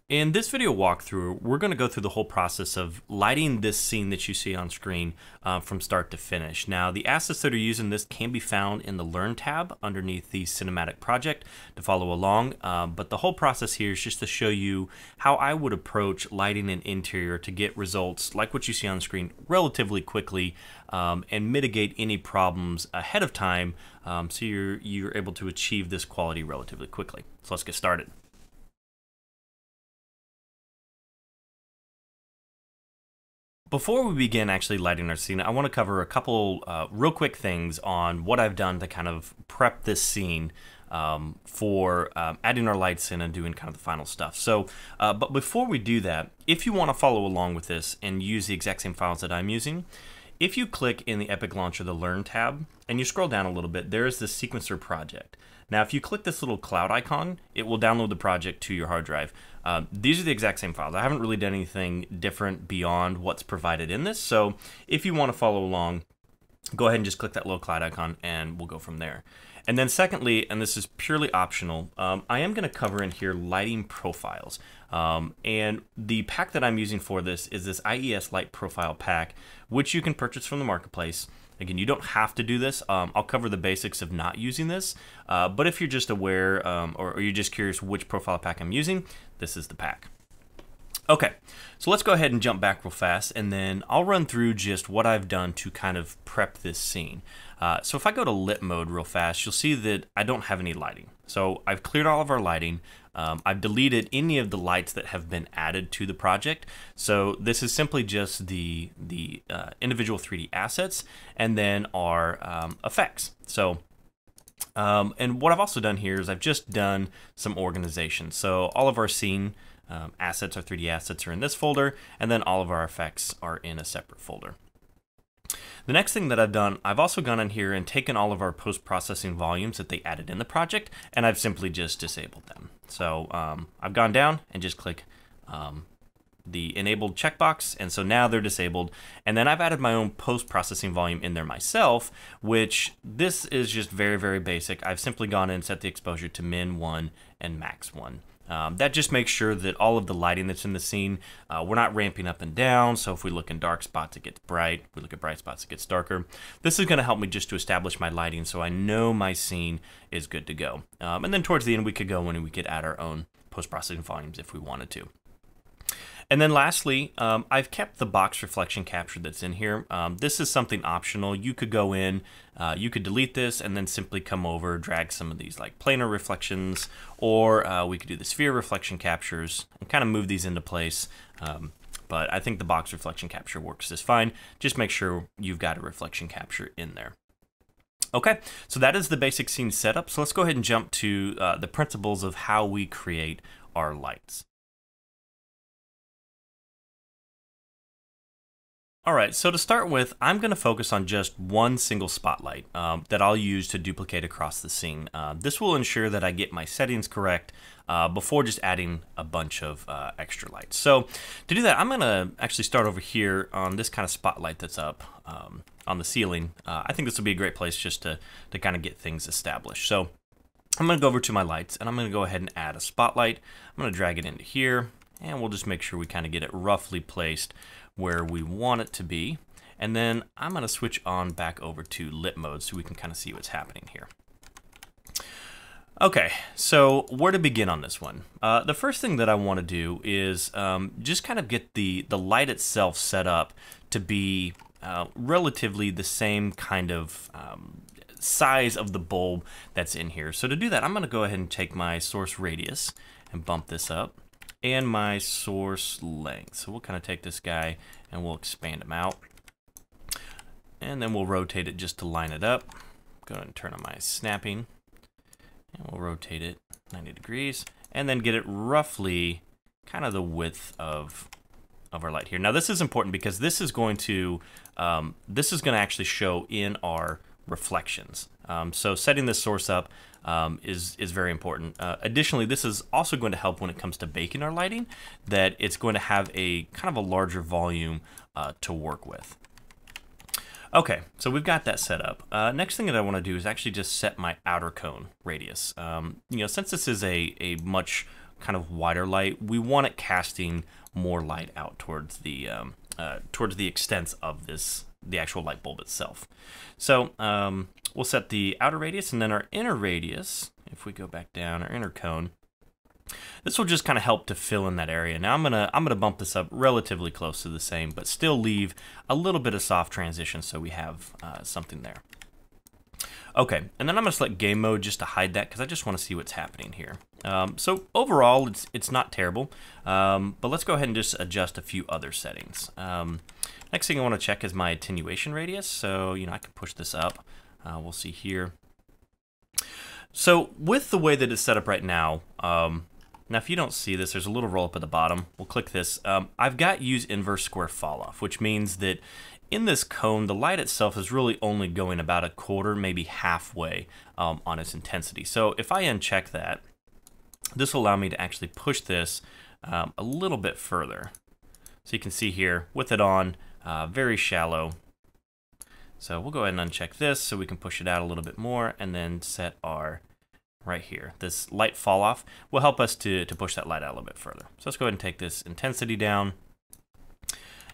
In this video walkthrough, we're going to go through the whole process of lighting this scene that you see on screen from start to finish. Now, the assets that are used in this can be found in the Learn tab underneath the Cinematic Project to follow along, but the whole process here is just to show you how I would approach lighting an interior to get results like what you see on screen relatively quickly and mitigate any problems ahead of time so you're able to achieve this quality relatively quickly. So let's get started. Before we begin actually lighting our scene, I want to cover a couple real quick things on what I've done to kind of prep this scene for adding our lights in and doing kind of the final stuff. So, but before we do that, if you want to follow along with this and use the exact same files that I'm using, if you click in the Epic Launcher, the Learn tab, and you scroll down a little bit, there is this sequencer project. Now, if you click this little cloud icon, it will download the project to your hard drive. These are the exact same files. I haven't really done anything different beyond what's provided in this. So if you want to follow along, go ahead and just click that little cloud icon and we'll go from there. And then secondly, and this is purely optional, I am going to cover in here lighting profiles. And the pack that I'm using for this is this IES Light Profile Pack, which you can purchase from the marketplace. Again, you don't have to do this. I'll cover the basics of not using this, but if you're just aware or you're just curious which profile pack I'm using, this is the pack. Okay, so let's go ahead and jump back real fast, and then I'll run through just what I've done to kind of prep this scene. So if I go to lit mode real fast, you'll see that I don't have any lighting. So I've cleared all of our lighting. I've deleted any of the lights that have been added to the project. So this is simply just the individual 3D assets and then our effects. So and what I've also done here is I've just done some organization. So all of our scene assets, our 3D assets, are in this folder, and then all of our effects are in a separate folder. The next thing that I've done, I've also gone in here and taken all of our post-processing volumes that they added in the project, and I've simply just disabled them. So I've gone down and just click the enabled checkbox, and so now they're disabled. And then I've added my own post-processing volume in there myself, which this is just very, very basic. I've simply gone in and set the exposure to min 1 and max 1. That just makes sure that all of the lighting that's in the scene, we're not ramping up and down. So if we look in dark spots, it gets bright. If we look at bright spots, it gets darker. This is going to help me just to establish my lighting so I know my scene is good to go. And then towards the end, we could go in and we could add our own post-processing volumes if we wanted to. And then lastly, I've kept the box reflection capture that's in here. This is something optional. You could go in, you could delete this and then simply come over, drag some of these like planar reflections, or we could do the sphere reflection captures and kind of move these into place. But I think the box reflection capture works just fine. Just make sure you've got a reflection capture in there. Okay, so that is the basic scene setup. So let's go ahead and jump to the principles of how we create our lights. All right, so to start with, I'm going to focus on just one single spotlight that I'll use to duplicate across the scene. This will ensure that I get my settings correct before just adding a bunch of extra lights. So to do that, I'm going to actually start over here on this kind of spotlight that's up on the ceiling. I think this will be a great place just to kind of get things established. So I'm going to go over to my lights, and I'm going to go ahead and add a spotlight. I'm going to drag it into here, and we'll just make sure we kind of get it roughly placed where we want it to be. And then I'm going to switch on back over to lit mode so we can kind of see what's happening here. Okay, so where to begin on this one? The first thing that I want to do is just kind of get the light itself set up to be relatively the same kind of size of the bulb that's in here. So to do that, I'm going to go ahead and take my source radius and bump this up, and my source length. So we'll kind of take this guy and we'll expand him out. And then we'll rotate it just to line it up. Go ahead and turn on my snapping. And we'll rotate it 90 degrees. And then get it roughly kind of the width of our light here. Now this is important because this is going to actually show in our reflections. So setting this source up is very important. Additionally, this is also going to help when it comes to baking our lighting, that it's going to have a kind of a larger volume to work with. Okay, so we've got that set up. Next thing that I want to do is actually just set my outer cone radius. You know, since this is a much kind of wider light, we want it casting more light out towards the extents of the actual light bulb itself. So we'll set the outer radius, and then our inner radius, if we go back down, our inner cone, this will just kind of help to fill in that area. Now I'm gonna bump this up relatively close to the same, but still leave a little bit of soft transition so we have something there. Okay, and then I'm gonna select game mode just to hide that because I just want to see what's happening here. So overall, it's not terrible, but let's go ahead and just adjust a few other settings. Next thing I want to check is my attenuation radius. So I can push this up. We'll see here. So with the way that it's set up right now, now if you don't see this, there's a little roll up at the bottom. We'll click this. I've got use inverse square fall off, which means that in this cone, the light itself is really only going about a quarter, maybe halfway on its intensity. So if I uncheck that, this will allow me to actually push this a little bit further. So you can see here, with it on, very shallow. So we'll go ahead and uncheck this so we can push it out a little bit more, and then set our, right here, this light fall off will help us to push that light out a little bit further. So let's go ahead and take this intensity down.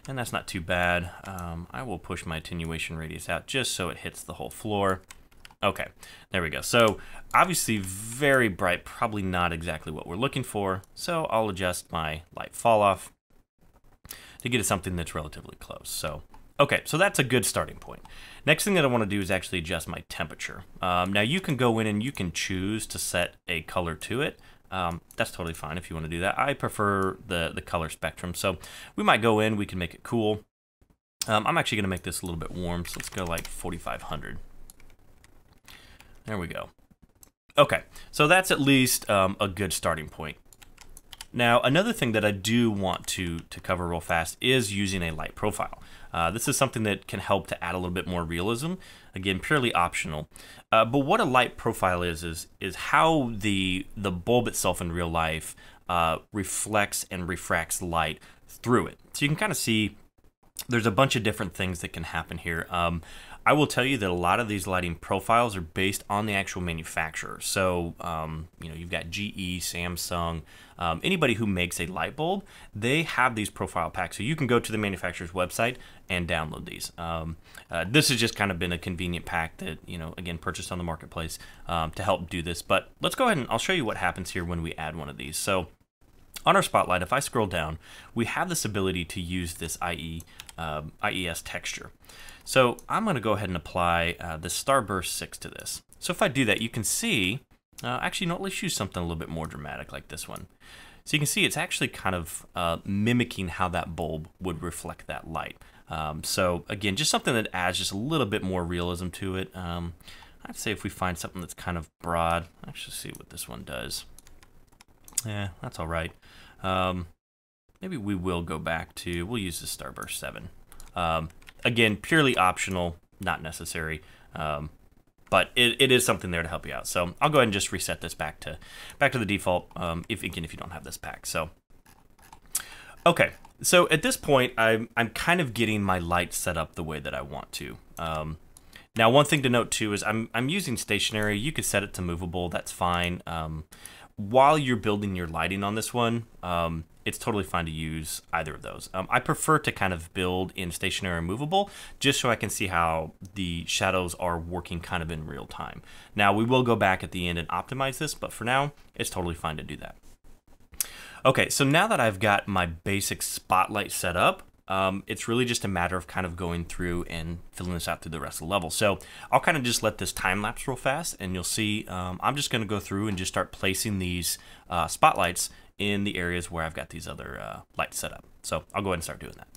And that's not too bad. I will push my attenuation radius out just so it hits the whole floor. Okay, there we go. So obviously very bright, probably not exactly what we're looking for. So I'll adjust my light fall off to get to something that's relatively close. So, okay, so that's a good starting point. Next thing that I want to do is actually adjust my temperature. Now you can go in and you can choose to set a color to it. That's totally fine if you want to do that. I prefer the color spectrum. So we might go in, we can make it cool. I'm actually going to make this a little bit warm. So let's go like 4500. There we go. Okay, so that's at least a good starting point. Now, another thing that I do want to cover real fast is using a light profile. This is something that can help to add a little bit more realism. Again, purely optional. But what a light profile is how the bulb itself in real life reflects and refracts light through it. So you can kind of see there's a bunch of different things that can happen here. I will tell you that a lot of these lighting profiles are based on the actual manufacturer. So, you've got GE, Samsung, anybody who makes a light bulb, they have these profile packs. So you can go to the manufacturer's website and download these. This has just kind of been a convenient pack that, again, purchased on the marketplace to help do this. But let's go ahead and I'll show you what happens here when we add one of these. So on our spotlight, if I scroll down, we have this ability to use this IES texture. So I'm going to go ahead and apply the Starburst 6 to this. So if I do that, you can see, actually, no, let's use something a little bit more dramatic like this one. So you can see it's actually kind of mimicking how that bulb would reflect that light. So again, just something that adds just a little bit more realism to it. I'd say if we find something that's kind of broad, actually see what this one does. Yeah, that's all right. Maybe we will go back to, we'll use the Starburst 7. Again, purely optional, not necessary, but it is something there to help you out. So I'll go ahead and just reset this back to the default, if you don't have this pack. So, okay, so at this point, I'm kind of getting my light set up the way that I want to. Now, one thing to note too is I'm using stationary. You could set it to movable. That's fine. While you're building your lighting on this one, it's totally fine to use either of those. I prefer to kind of build in stationary and movable just so I can see how the shadows are working kind of in real time. Now, we will go back at the end and optimize this, but for now, it's totally fine to do that. Okay, so now that I've got my basic spotlight set up, it's really just a matter of kind of going through and filling this out through the rest of the level. So I'll kind of just let this time lapse real fast, and you'll see I'm just going to go through and just start placing these spotlights in the areas where I've got these other lights set up. So I'll go ahead and start doing that.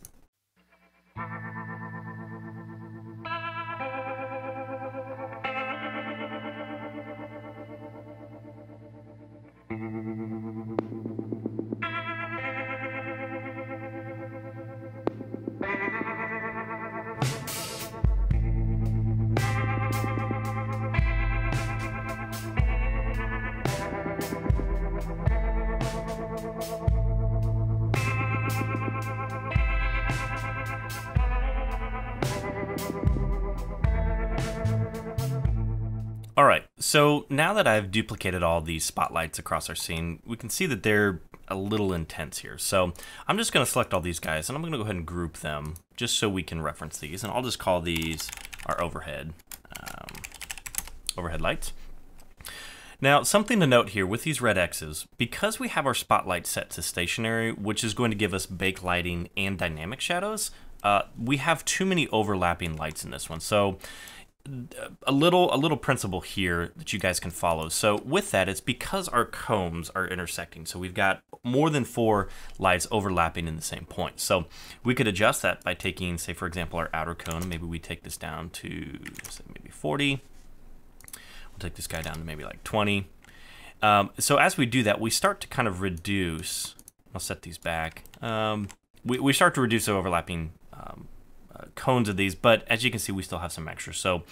So now that I've duplicated all these spotlights across our scene, we can see that they're a little intense here. So I'm just going to select all these guys and I'm going to go ahead and group them just so we can reference these. And I'll just call these our overhead lights. Now, something to note here with these red X's, because we have our spotlight set to stationary, which is going to give us bake lighting and dynamic shadows, we have too many overlapping lights in this one. So a little principle here that you guys can follow. So with that, it's because our combs are intersecting. So we've got more than 4 lights overlapping in the same point. So we could adjust that by taking, say, for example, our outer cone. Maybe we take this down to, say, maybe 40. We'll take this guy down to maybe like 20. So as we do that, we start to kind of reduce. I'll set these back. We start to reduce the overlapping cones of these, but as you can see, we still have some extra. So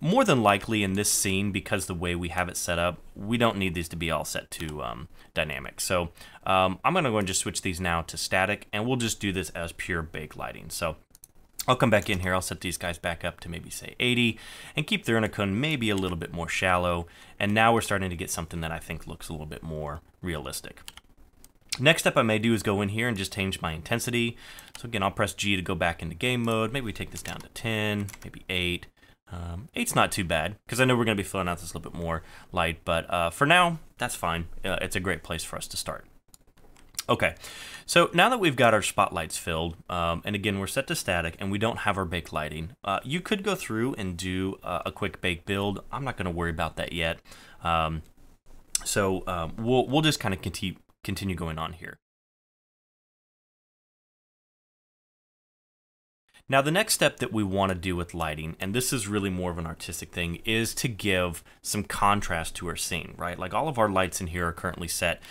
more than likely in this scene, because the way we have it set up, we don't need these to be all set to dynamic. So I'm going to go and just switch these now to static, and we'll just do this as pure bake lighting. So I'll come back in here, I'll set these guys back up to maybe say 80, and keep the Rhino maybe a little bit more shallow, and now we're starting to get something that I think looks a little bit more realistic. Next step I may do is go in here and just change my intensity. So again, I'll press G to go back into game mode. Maybe we take this down to 10, maybe 8. 8's not too bad, because I know we're going to be filling out this a little bit more light, but for now, that's fine. It's a great place for us to start. Okay, so now that we've got our spotlights filled, and again, we're set to static, and we don't have our bake lighting, you could go through and do a quick bake build. I'm not going to worry about that yet. We'll just kind of continue going on here. Now, the next step that we want to do with lighting, and this is really more of an artistic thing, is to give some contrast to our scene, right? Like all of our lights in here are currently set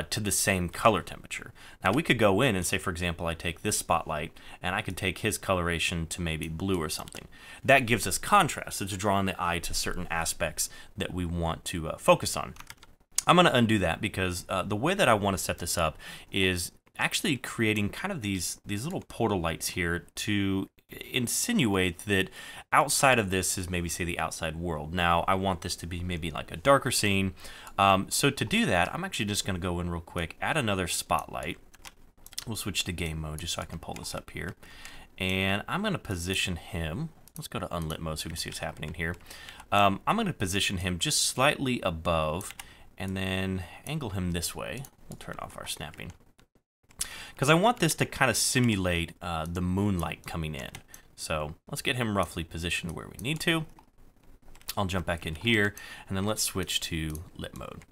to the same color temperature. Now, we could go in and say, for example, I take this spotlight and I could take his coloration to maybe blue or something. That gives us contrast. It's drawing the eye to certain aspects that we want to focus on. I'm going to undo that because the way that I want to set this up is actually creating kind of these little portal lights here to insinuate that outside of this is maybe, say, the outside world. Now, I want this to be maybe like a darker scene. So to do that, I'm actually just going to go in real quick, add another spotlight. We'll switch to game mode just so I can pull this up here. And I'm going to position him. Let's go to unlit mode so we can see what's happening here. I'm going to position him just slightly above and then angle him this way. We'll turn off our snapping, because I want this to kind of simulate the moonlight coming in. So let's get him roughly positioned where we need to. I'll jump back in here, and then let's switch to lit mode.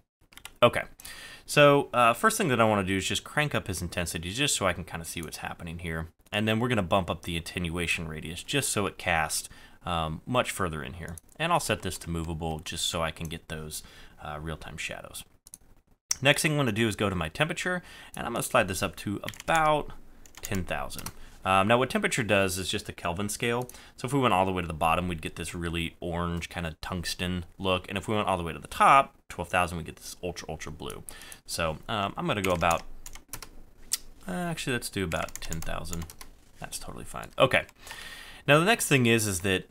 Okay, so first thing that I want to do is just crank up his intensity just so I can kind of see what's happening here. And then we're going to bump up the attenuation radius just so it casts much further in here. And I'll set this to movable just so I can get those real-time shadows. Next thing I'm going to do is go to my temperature, and I'm going to slide this up to about 10,000. Now what temperature does is just a Kelvin scale. So if we went all the way to the bottom, we'd get this really orange kind of tungsten look. And if we went all the way to the top, 12,000, we get this ultra blue. So I'm going to go about, actually let's do about 10,000. That's totally fine. Okay. Now the next thing is that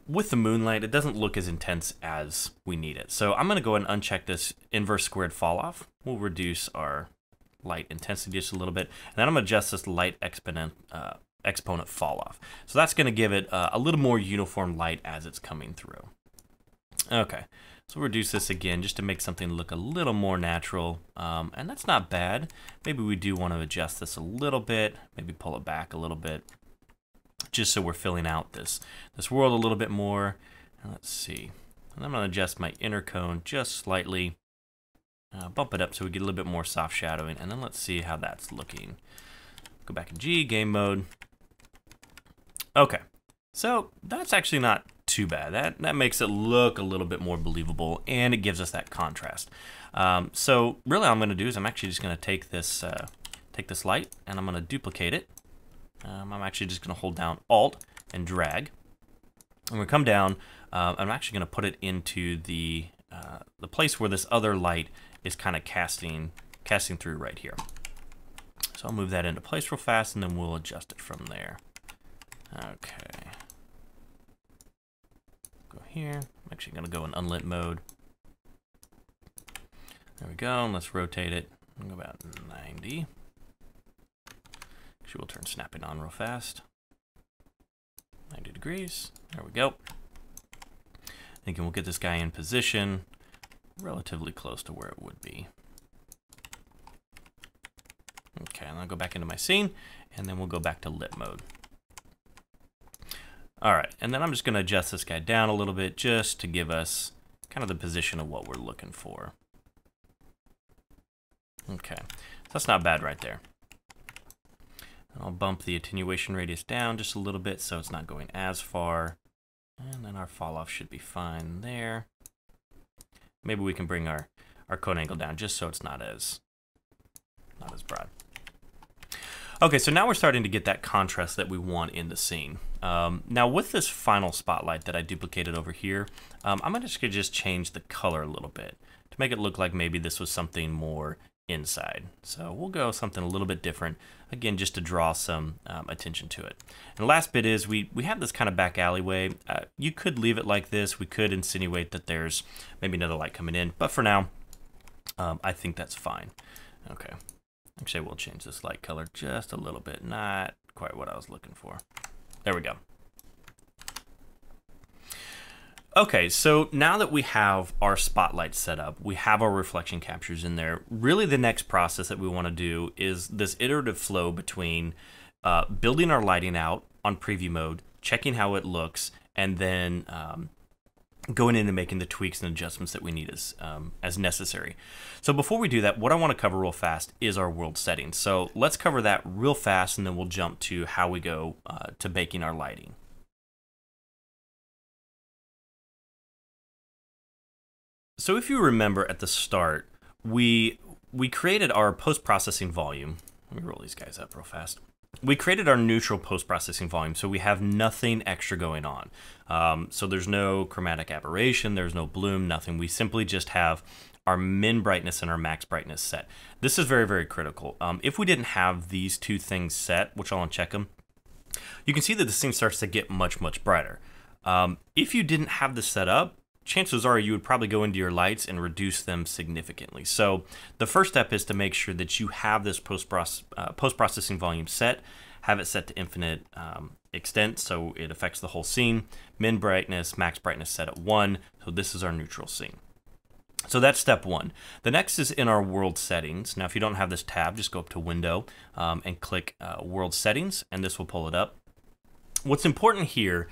with the moonlight, it doesn't look as intense as we need it. So I'm going to go ahead and uncheck this inverse squared fall off. We'll reduce our light intensity just a little bit, and then I'm going to adjust this light exponent fall off. So that's going to give it a little more uniform light as it's coming through. Okay, so we'll reduce this again just to make something look a little more natural, and that's not bad. Maybe we do want to adjust this a little bit, maybe pull it back a little bit, just so we're filling out this world a little bit more. And let's see. And I'm going to adjust my inner cone just slightly. Bump it up so we get a little bit more soft shadowing. And then let's see how that's looking. Go back in G, game mode. Okay. So that's actually not too bad. That makes it look a little bit more believable, and it gives us that contrast. So really all I'm going to do is I'm actually just going to take this light, and I'm going to duplicate it. I'm actually just going to hold down Alt and drag. I'm going to come down. I'm actually going to put it into the place where this other light is kind of casting through right here. So I'll move that into place real fast, and then we'll adjust it from there. Okay. Go here. I'm actually going to go in unlit mode. There we go, and let's rotate it. I'll go about 90. Actually, we'll turn snapping on real fast. 90 degrees, there we go. Thinking we'll get this guy in position relatively close to where it would be. Okay, and I'll go back into my scene, and then we'll go back to lit mode. All right, and then I'm just gonna adjust this guy down a little bit just to give us kind of the position of what we're looking for. Okay, so that's not bad right there. And I'll bump the attenuation radius down just a little bit so it's not going as far. And then our fall off should be fine there. Maybe we can bring our cone angle down just so it's not as broad. Okay, so now we're starting to get that contrast that we want in the scene. Now with this final spotlight that I duplicated over here, I'm just gonna change the color a little bit to make it look like maybe this was something more inside. So we'll go something a little bit different, again, just to draw some attention to it. And the last bit is we have this kind of back alleyway. You could leave it like this. We could insinuate that there's maybe another light coming in, but for now, I think that's fine. Okay. Actually, we'll change this light color just a little bit. Not quite what I was looking for. There we go. Okay, so now that we have our spotlight set up, we have our reflection captures in there, really the next process that we want to do is this iterative flow between building our lighting out on preview mode, checking how it looks, and then going in and making the tweaks and adjustments that we need as necessary. So before we do that, what I want to cover real fast is our world settings. So let's cover that real fast, and then we'll jump to how we go to baking our lighting. So if you remember at the start, we created our post-processing volume. Let me roll these guys up real fast. We created our neutral post-processing volume, so we have nothing extra going on. So there's no chromatic aberration, there's no bloom, nothing. We simply just have our min brightness and our max brightness set. This is very, very critical. If we didn't have these two things set, which I'll uncheck them, you can see that this thing starts to get much, much brighter. If you didn't have this set up, chances are you would probably go into your lights and reduce them significantly. So the first step is to make sure that you have this post-processing volume set, have it set to infinite extent so it affects the whole scene, min brightness, max brightness set at 1, so this is our neutral scene. So that's step one. The next is in our world settings. Now if you don't have this tab, just go up to Window and click World Settings, and this will pull it up. What's important here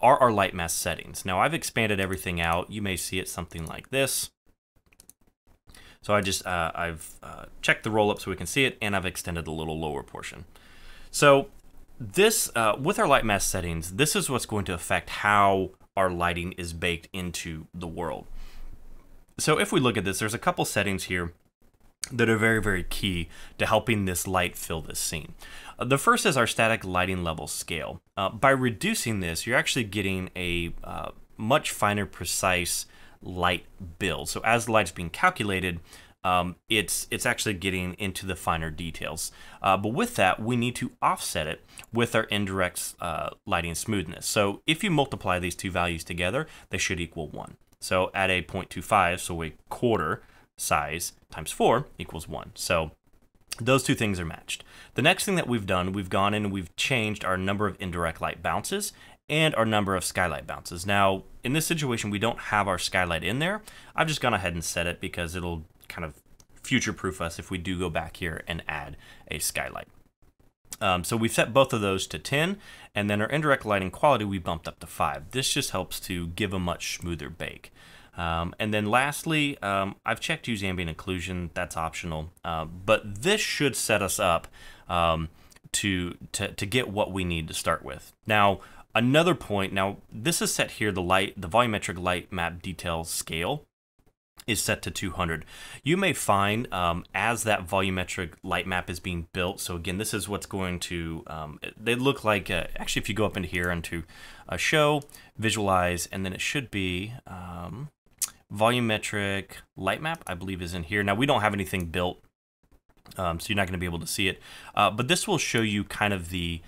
are our light mask settings. Now I've expanded everything out. You may see it something like this. So I've checked the roll up so we can see it, and I've extended the little lower portion. So this, with our light mask settings, this is what's going to affect how our lighting is baked into the world. So if we look at this, there's a couple settings here that are very, very key to helping this light fill this scene. The first is our static lighting level scale. By reducing this, you're actually getting a much finer, precise light build. So as the light's being calculated, it's actually getting into the finer details. But with that, we need to offset it with our indirect lighting smoothness. So if you multiply these two values together, they should equal 1. So at a 0.25, so a quarter size times 4 equals 1. So those two things are matched. The next thing that we've done, we've gone in and we've changed our number of indirect light bounces and our number of skylight bounces. Now, in this situation, we don't have our skylight in there. I've just gone ahead and set it because it'll kind of future-proof us if we do go back here and add a skylight. So we've set both of those to 10, and then our indirect lighting quality we bumped up to 5. This just helps to give a much smoother bake. And then lastly, I've checked use ambient occlusion. That's optional, but this should set us up to get what we need to start with. Now, another point. Now, this is set here. The volumetric light map detail scale is set to 200. You may find as that volumetric light map is being built. So again, this is what's going to. They look like actually, if you go up into here into show, visualize, and then it should be. Volumetric light map, I believe, is in here. Now we don't have anything built, so you're not going to be able to see it. But this will show you kind of the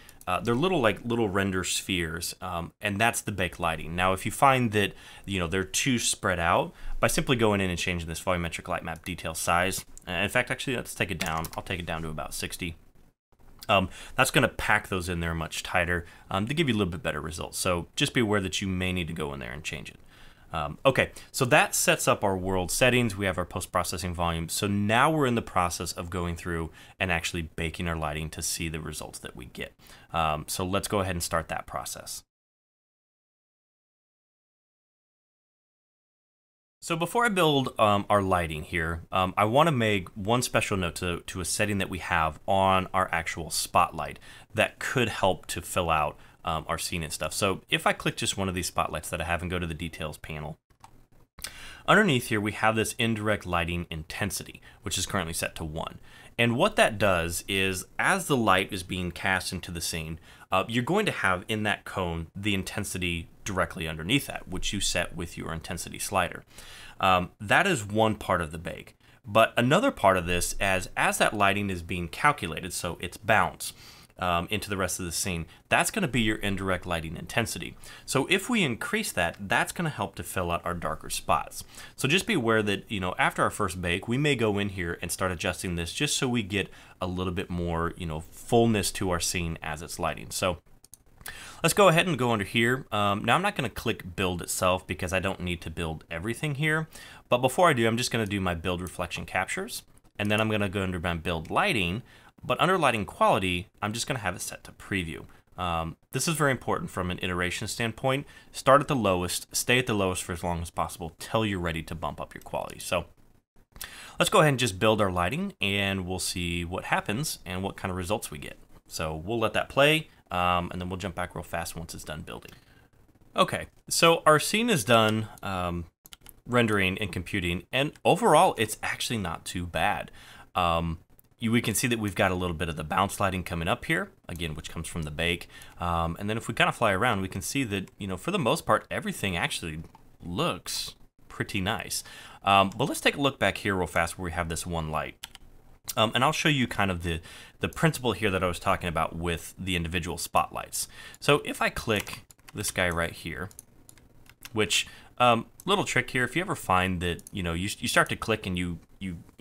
they're little render spheres, and that's the bake lighting. Now, if you find that they're too spread out, by simply going in and changing this volumetric light map detail size, in fact, actually, let's take it down. I'll take it down to about 60. That's going to pack those in there much tighter to give you a little bit better results. So just be aware that you may need to go in there and change it. Okay, so that sets up our world settings. We have our post-processing volume. So now we're in the process of going through and actually baking our lighting to see the results that we get. So let's go ahead and start that process. So before I build our lighting here, I want to make one special note to a setting that we have on our actual spotlight that could help to fill out our scene and stuff. So if I click just one of these spotlights that I have and go to the details panel, underneath here we have this indirect lighting intensity, which is currently set to 1. And what that does is, as the light is being cast into the scene, you're going to have in that cone the intensity directly underneath that, which you set with your intensity slider. That is one part of the bake. But another part of this, as that lighting is being calculated, so it's bounce into the rest of the scene, that's going to be your indirect lighting intensity. So if we increase that, that's going to help to fill out our darker spots. So just be aware that, after our first bake, we may go in here and start adjusting this just so we get a little bit more, fullness to our scene as it's lighting. So let's go ahead and go under here. Now I'm not going to click build itself because I don't need to build everything here. But before I do, I'm just going to do my build reflection captures. And then I'm going to go under my build lighting. But under lighting quality, I'm just going to have it set to preview. This is very important from an iteration standpoint. Start at the lowest, stay at the lowest for as long as possible till you're ready to bump up your quality. So let's go ahead and just build our lighting and we'll see what happens and what kind of results we get. So we'll let that play and then we'll jump back real fast once it's done building. Okay, so our scene is done rendering and computing, and overall it's actually not too bad. We can see that we've got a little bit of the bounce lighting coming up here, again, which comes from the bake. And then if we kind of fly around, we can see that, for the most part, everything actually looks pretty nice. But let's take a look back here real fast where we have this one light. And I'll show you kind of the principle here that I was talking about with the individual spotlights. So if I click this guy right here, which, little trick here, if you ever find that, you start to click and you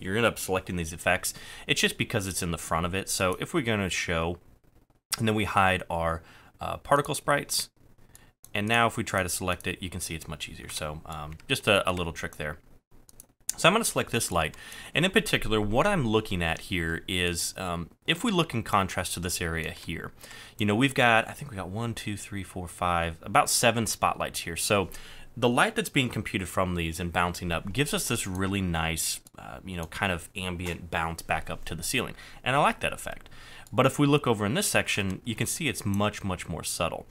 end up selecting these effects, it's just because it's in the front of it. So if we're going to show, and then we hide our particle sprites, and now if we try to select it, you can see it's much easier. So just a little trick there. So I'm going to select this light, and in particular, what I'm looking at here is, if we look in contrast to this area here, we've got, I think we got 1, 2, 3, 4, 5, about 7 spotlights here. So the light that's being computed from these and bouncing up gives us this really nice, kind of ambient bounce back up to the ceiling. And I like that effect. But if we look over in this section, you can see it's much, much more subtle.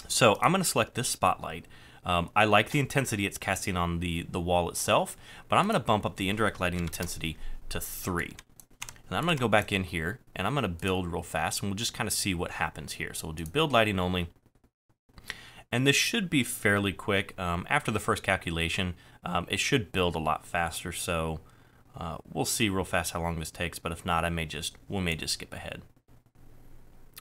So I'm going to select this spotlight. I like the intensity it's casting on the wall itself, but I'm going to bump up the indirect lighting intensity to 3. And I'm going to go back in here, and I'm going to build real fast, and we'll just kind of see what happens here. So we'll do build lighting only. And this should be fairly quick. After the first calculation, it should build a lot faster. So we'll see real fast how long this takes. But if not, we may just skip ahead.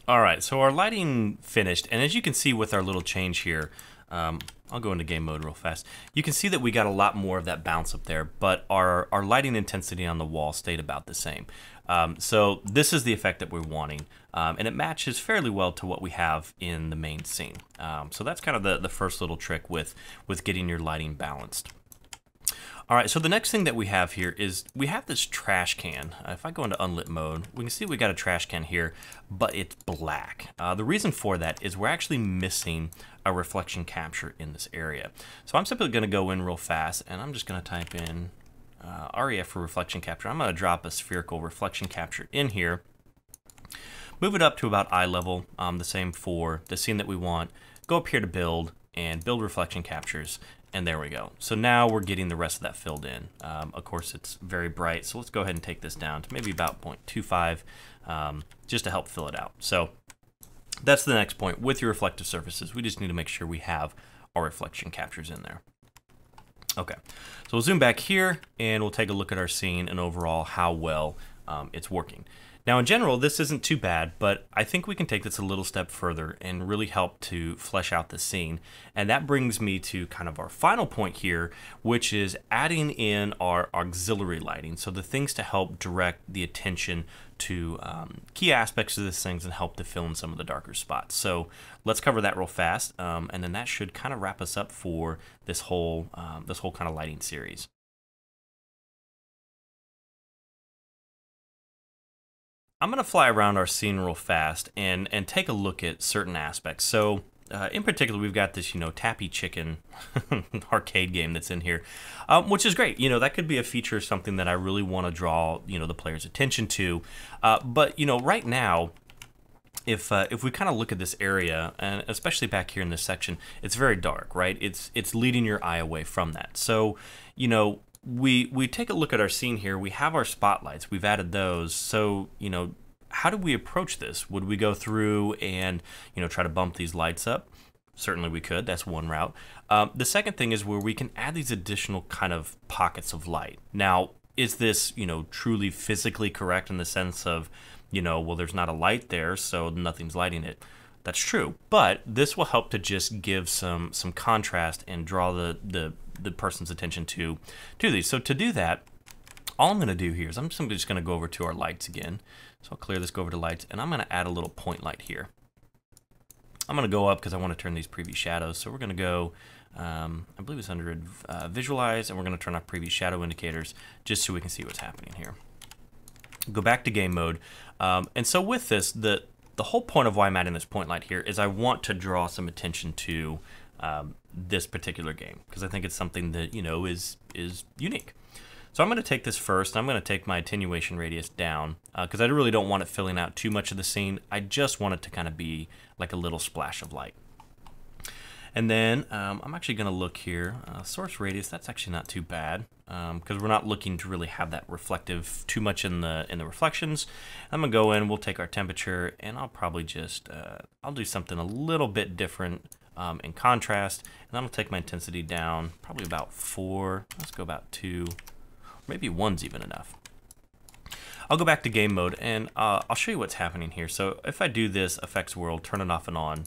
All right, so our lighting finished. And as you can see with our little change here, I'll go into game mode real fast. You can see that we got a lot more of that bounce up there, but our lighting intensity on the wall stayed about the same. So this is the effect that we're wanting, and it matches fairly well to what we have in the main scene. So that's kind of the first little trick with getting your lighting balanced. All right, so the next thing that we have here is we have this trash can. If I go into unlit mode, we can see we got a trash can here, but it's black. The reason for that is we're actually missing a reflection capture in this area. So I'm simply going to go in real fast, and I'm just going to type in REF for reflection capture. I'm going to drop a spherical reflection capture in here, move it up to about eye level, the same for the scene that we want. Go up here to build and build reflection captures. And there we go. So now we're getting the rest of that filled in. Of course, it's very bright, so let's go ahead and take this down to maybe about 0.25 just to help fill it out. So that's the next point. With your reflective surfaces, we just need to make sure we have our reflection captures in there. Okay, so we'll zoom back here, and we'll take a look at our scene and overall how well it's working. Now, in general, this isn't too bad, but I think we can take this a little step further and really help to flesh out the scene. And that brings me to kind of our final point here, which is adding in our auxiliary lighting. So the things to help direct the attention to key aspects of these things and help to fill in some of the darker spots. So let's cover that real fast, and then that should kind of wrap us up for this whole kind of lighting series. I'm going to fly around our scene real fast and take a look at certain aspects. So in particular, we've got this, Tappy Chicken arcade game that's in here, which is great. That could be a feature, something that I really want to draw, the player's attention to. But, right now, if we kind of look at this area, and especially back here in this section, it's very dark, right? It's leading your eye away from that. So, we take a look at our scene here. We have our spotlights. We've added those. So, how do we approach this? Would we go through and, try to bump these lights up? Certainly we could. That's one route. The second thing is where we can add these additional kind of pockets of light. Now, is this, truly physically correct in the sense of, well, there's not a light there, so nothing's lighting it? That's true. But this will help to just give some contrast and draw the person's attention to these. So to do that, all I'm going to do here is I'm simply just going to go over to our lights again. So I'll clear this, go over to lights, and I'm going to add a little point light here. I'm going to go up because I want to turn these preview shadows. So we're going to go, I believe it's under visualize, and we're going to turn off preview shadow indicators just so we can see what's happening here. Go back to game mode. And so with this, the whole point of why I'm adding this point light here is I want to draw some attention to this particular game, because I think it's something that is unique. So I'm going to take this first. I'm going to take my attenuation radius down because I really don't want it filling out too much of the scene. I just want it to kind of be like a little splash of light. And then I'm actually going to look here. Source radius, that's actually not too bad because we're not looking to really have that reflective too much in the reflections. I'm going to go in, we'll take our temperature, and I'll probably just, I'll do something a little bit different in contrast. And then I'll take my intensity down, probably about 4. Let's go about 2. Maybe 1's even enough. I'll go back to game mode and I'll show you what's happening here. So if I do this effects world, turn it off and on,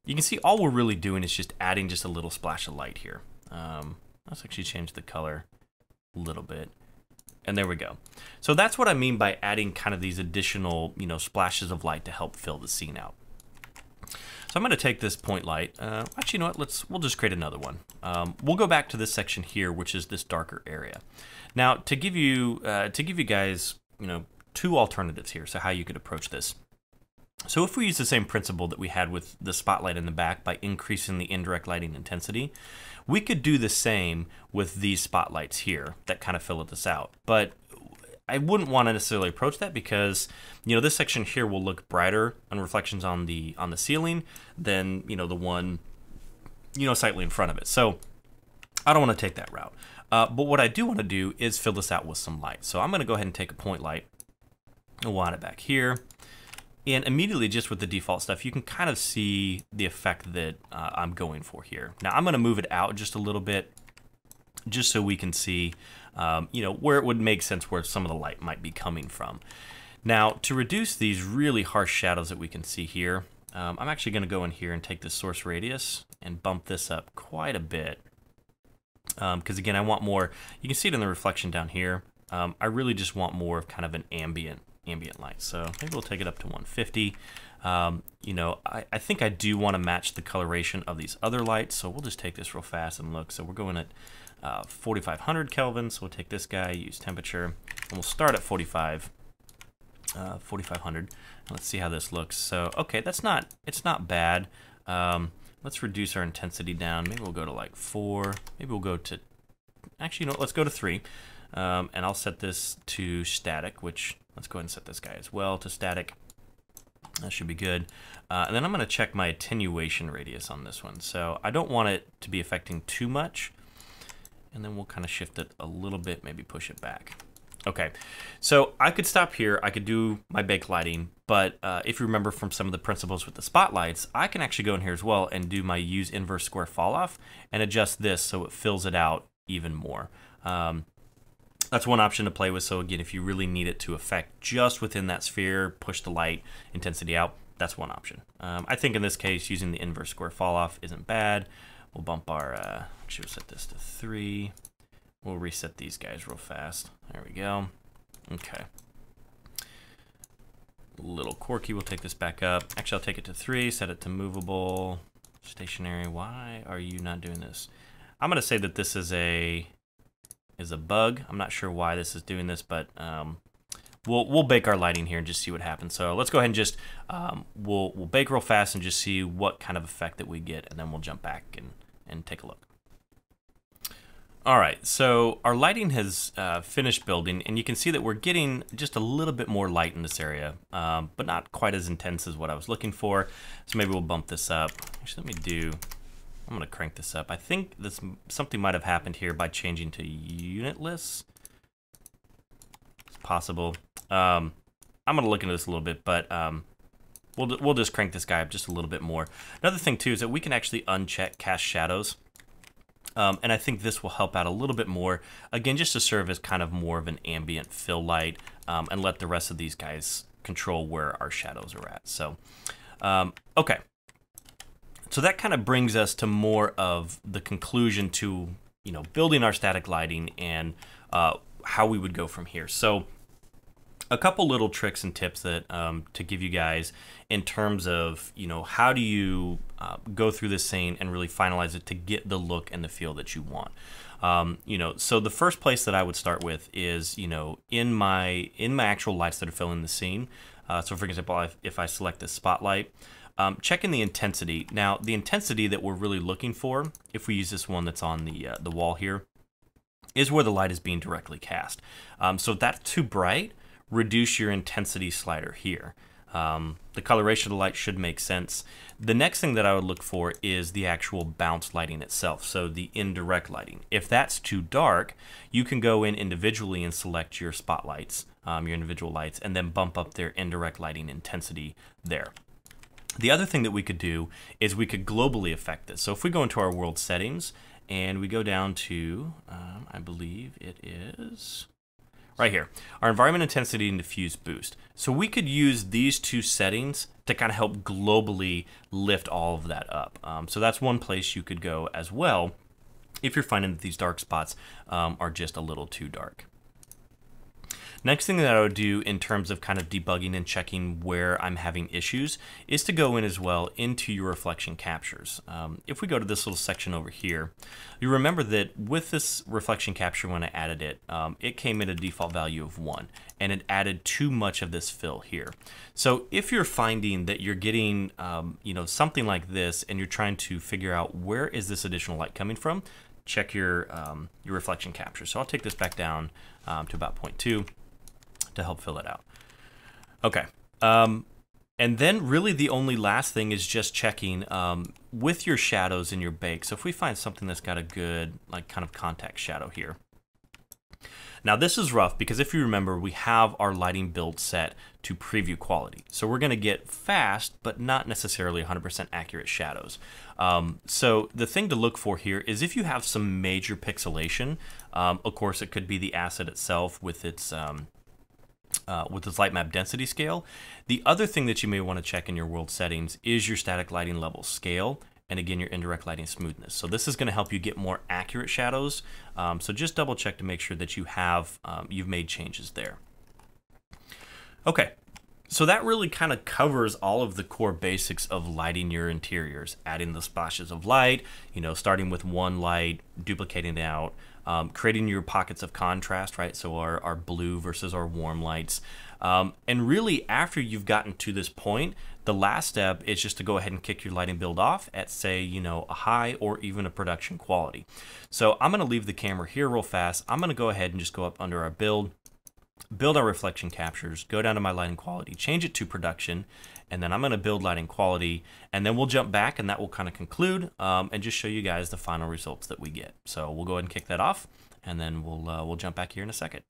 you can see all we're really doing is just adding just a little splash of light here. Let's actually change the color a little bit. And there we go. So that's what I mean by adding kind of these additional, splashes of light to help fill the scene out. So I'm going to take this point light. Actually, you know what? We'll just create another one. We'll go back to this section here, which is this darker area. Now, to give you guys, two alternatives here. So how you could approach this. So if we use the same principle that we had with the spotlight in the back by increasing the indirect lighting intensity, we could do the same with these spotlights here that kind of fill this out. But I wouldn't want to necessarily approach that because, this section here will look brighter on reflections on the ceiling than, the one, slightly in front of it. So I don't want to take that route. But what I do want to do is fill this out with some light. So I'm going to go ahead and take a point light. We'll add it back here. And immediately, just with the default stuff, you can kind of see the effect that I'm going for here. Now, I'm going to move it out just a little bit, just so we can see, where it would make sense where some of the light might be coming from. Now, to reduce these really harsh shadows that we can see here, I'm actually going to go in here and take the source radius and bump this up quite a bit. Because again, I want more, you can see it in the reflection down here. I really just want more of kind of an ambient light. So maybe we'll take it up to 150. I think I do want to match the coloration of these other lights. So we'll just take this real fast and look. So we're going at 4,500 Kelvin. So we'll take this guy, use temperature, and we'll start at 4,500. Let's see how this looks. So, okay, it's not bad. Let's reduce our intensity down. Maybe we'll go to like 4. Maybe we'll go to, actually, let's go to 3. And I'll set this to static, which, let's go ahead and set this guy as well to static. That should be good. And then I'm going to check my attenuation radius on this one. So I don't want it to be affecting too much. And then we'll kind of shift it a little bit, maybe push it back. Okay, so I could stop here. I could do my bake lighting, but if you remember from some of the principles with the spotlights, I can actually go in here as well and do my use inverse square fall off and adjust this so it fills it out even more. That's one option to play with. So again, if you really need it to affect just within that sphere, push the light intensity out, that's one option. I think in this case, using the inverse square fall off isn't bad. We'll bump our, actually we'll set this to 3. We'll reset these guys real fast. There we go. Okay. A little quirky, we'll take this back up. Actually, I'll take it to 3, set it to movable, stationary. Why are you not doing this? I'm gonna say that this is a bug. I'm not sure why this is doing this, but we'll bake our lighting here and just see what happens. So let's go ahead and just we'll bake real fast and just see what kind of effect that we get, and then we'll jump back and take a look. All right, so our lighting has finished building, and you can see that we're getting just a little bit more light in this area, but not quite as intense as what I was looking for. So maybe we'll bump this up. Actually, I'm gonna crank this up. I think something might have happened here by changing to unitless. It's possible. I'm gonna look into this a little bit, but we'll just crank this guy up just a little bit more. Another thing too is that we can actually uncheck cast shadows. And I think this will help out a little bit more, again, just to serve as kind of more of an ambient fill light, and let the rest of these guys control where our shadows are at. So, okay. So that kind of brings us to more of the conclusion to, building our static lighting and how we would go from here. So a couple little tricks and tips that to give you guys in terms of, how do you go through this scene and really finalize it to get the look and the feel that you want. So the first place that I would start with is, in my actual lights that are filling the scene. So for example, if I select this spotlight, checking the intensity. Now, the intensity that we're really looking for, if we use this one that's on the wall here, is where the light is being directly cast. So if that's too bright, reduce your intensity slider here. The coloration of the light should make sense. The next thing that I would look for is the actual bounce lighting itself, so the indirect lighting. If that's too dark, you can go in individually and select your spotlights, your individual lights, and then bump up their indirect lighting intensity there. The other thing that we could do is we could globally affect this. So if we go into our world settings and we go down to, I believe it is right here, our environment intensity and diffuse boost. So we could use these two settings to kind of help globally lift all of that up. So that's one place you could go as well if you're finding that these dark spots are just a little too dark. Next thing that I would do in terms of kind of debugging and checking where I'm having issues is to go in as well into your reflection captures. If we go to this little section over here, you remember that with this reflection capture when I added it, it came in a default value of 1, and it added too much of this fill here. So if you're finding that you're getting something like this and you're trying to figure out where is this additional light coming from, check your reflection capture. So I'll take this back down to about 0.2. to help fill it out. Okay. And then really the only last thing is just checking with your shadows in your bake. So if we find something that's got a good kind of contact shadow here. Now this is rough because if you remember, we have our lighting build set to preview quality. So we're gonna get fast, but not necessarily 100% accurate shadows. So the thing to look for here is if you have some major pixelation, of course it could be the asset itself with its light map density scale. The other thing that you may want to check in your world settings is your static lighting level scale, and again your indirect lighting smoothness. So this is going to help you get more accurate shadows. So just double check to make sure that you have you've made changes there. Okay, so that really kind of covers all of the core basics of lighting your interiors, adding the splashes of light, starting with one light, duplicating it out, creating your pockets of contrast, right? So our blue versus our warm lights. And really after you've gotten to this point, the last step is just to go ahead and kick your lighting build off at say, a high or even a production quality. So I'm gonna leave the camera here real fast. I'm gonna go ahead and just go up under our build our reflection captures, go down to my lighting quality, change it to production, and then I'm going to build lighting quality, and then we'll jump back and that will kind of conclude and just show you guys the final results that we get. So we'll go ahead and kick that off, and then we'll jump back here in a second.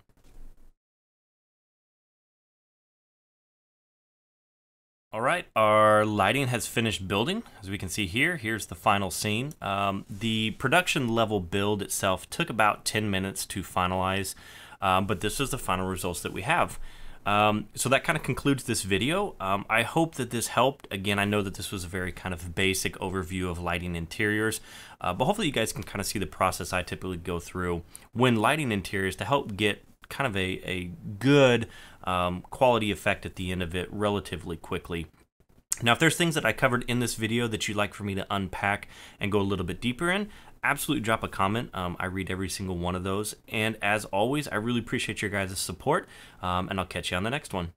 All right, our lighting has finished building. As we can see here, here's the final scene. The production level build itself took about 10 minutes to finalize. but this is the final results that we have. So that kind of concludes this video. I hope that this helped. Again, I know that this was a very kind of basic overview of lighting interiors, but hopefully you guys can kind of see the process I typically go through when lighting interiors to help get kind of a good quality effect at the end of it relatively quickly. Now, if there's things that I covered in this video that you'd like for me to unpack and go a little bit deeper in, absolutely drop a comment. I read every single one of those. And as always, I really appreciate your guys' support, and I'll catch you on the next one.